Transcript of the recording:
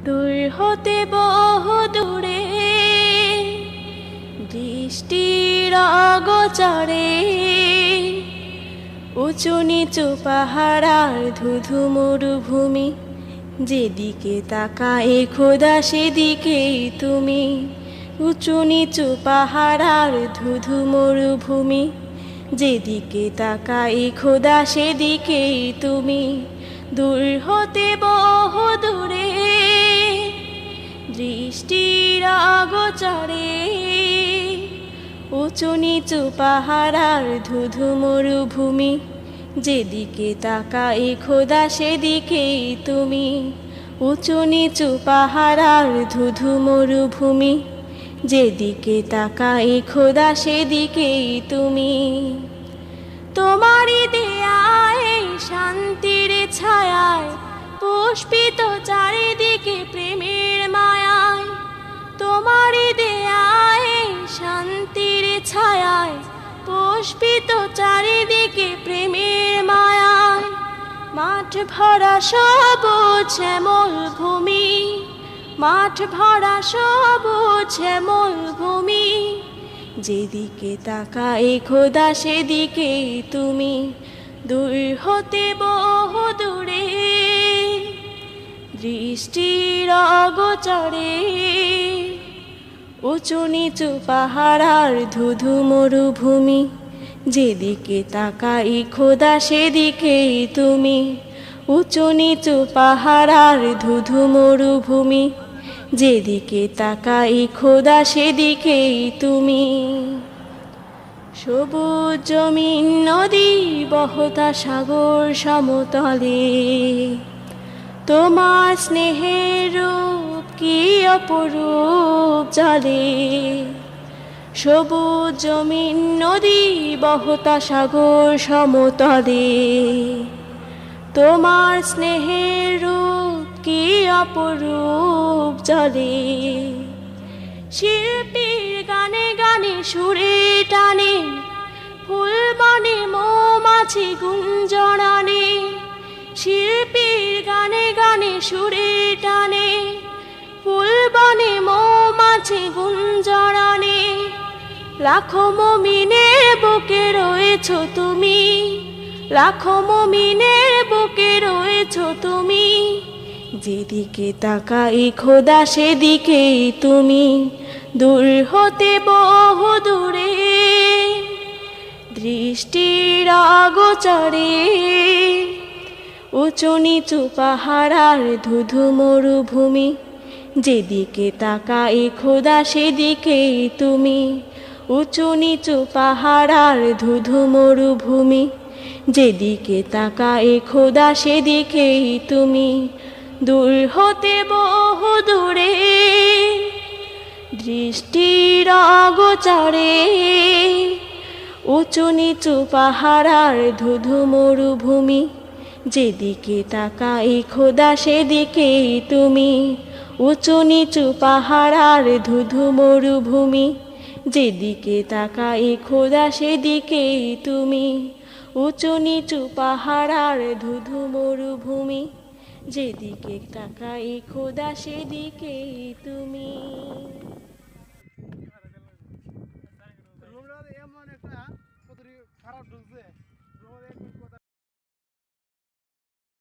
দূর হতে বহু দূরে দৃষ্টির অগোচরে উঁচু নিচু পাহাড় আর ধুধু মরুভূমি, যেদিকে তাকায় খোদা সেদিকেই তুমি। উঁচু নিচু পাহাড় আর ধুধু মরুভূমি, যেদিকে তাকায় খোদা সেদিকেই তুমি। দূর হতে বহু দূরে দৃষ্টির অগোচরে উঁচু নিচু পাহাড় আর ধুধু মরুভূমি, যেদিকে তাকায় খোদা সেদিকেই তুমি। উঁচু নিচু পাহাড় আর ধুধু মরুভূমি, যেদিকে তাকায় খোদা সেদিকেই তুমি। তোমারই দেয়া এই শান্তির ছায়ায় পুষ্পিত চারিদিকে প্রেমের মায়ায়। তোমারই দেয়া এই শান্তির ছায়ায় পুষ্পিত চারিদিকে প্রেমের মায়ায়। মাঠ ভরা সবুজ শ্যামল ভূমি, মাঠ ভরা সবুজ শ্যামল ভূমি, যেদিকে তাকায় খোদা সেদিকেই তুমি। দূর হতে বহু দূরে দৃষ্টির অগোচরে উঁচু নিচু পাহাড় আর ধুধু মরুভূমি, যেদিকে তাকাই খোদা সেদিকেই তুমি। উঁচু নিচু পাহাড় আর ধুধু মরুভূমি, যেদিকে তাকাই খোদা সেদিকেই তুমি। সবুজ জমিন নদী বহতা সাগর সমতলে, তোমার স্নেহের রূপ কি অপরূপ জলে। সবুজ জমিন নদী বহতা সাগর সমতলে, তোমার স্নেহের রূপ কি অপরূপ জলে। শিল্পীর গানে গানে সুরে টানে ফুল বনে মৌমাছি গুঞ্জরানে। শিল্পীর গানে গানে সুরে টানে ফুল বনে মৌমাছি গুঞ্জরানে। লাখো মুমিনের বুকে রয়েছ তুমি, লাখো মুমিনের বুকে রয়েছ তুমি, যেদিকে তাকাই খোদা সেদিকেই তুমি। দূর হতে বহু দূরে দৃষ্টির অগোচরে উঁচু নিচু পাহাড় আর ধুধু মরুভূমি, যেদিকে তাকাই খোদা সেদিকেই তুমি। উঁচু নিচু পাহাড় আর ধুধু মরুভূমি, যেদিকে তাকাই খোদা সেদিকেই তুমি। দূর হতে বহু দূরে দৃষ্টির অগোচরে উঁচু নিচু পাহাড় আর ধুধু মরুভূমি, যেদিকে তাকাই খোদা সেদিকেই তুমি। উঁচু নিচু পাহাড় আর ধুধু মরুভূমি, যেদিকে তাকাই খোদা সেদিকেই তুমি। উঁচু নিচু পাহাড় আর ধুধু মরুভূমি, যেদিকে তাকাই খোদা সেদিকেই তুমি।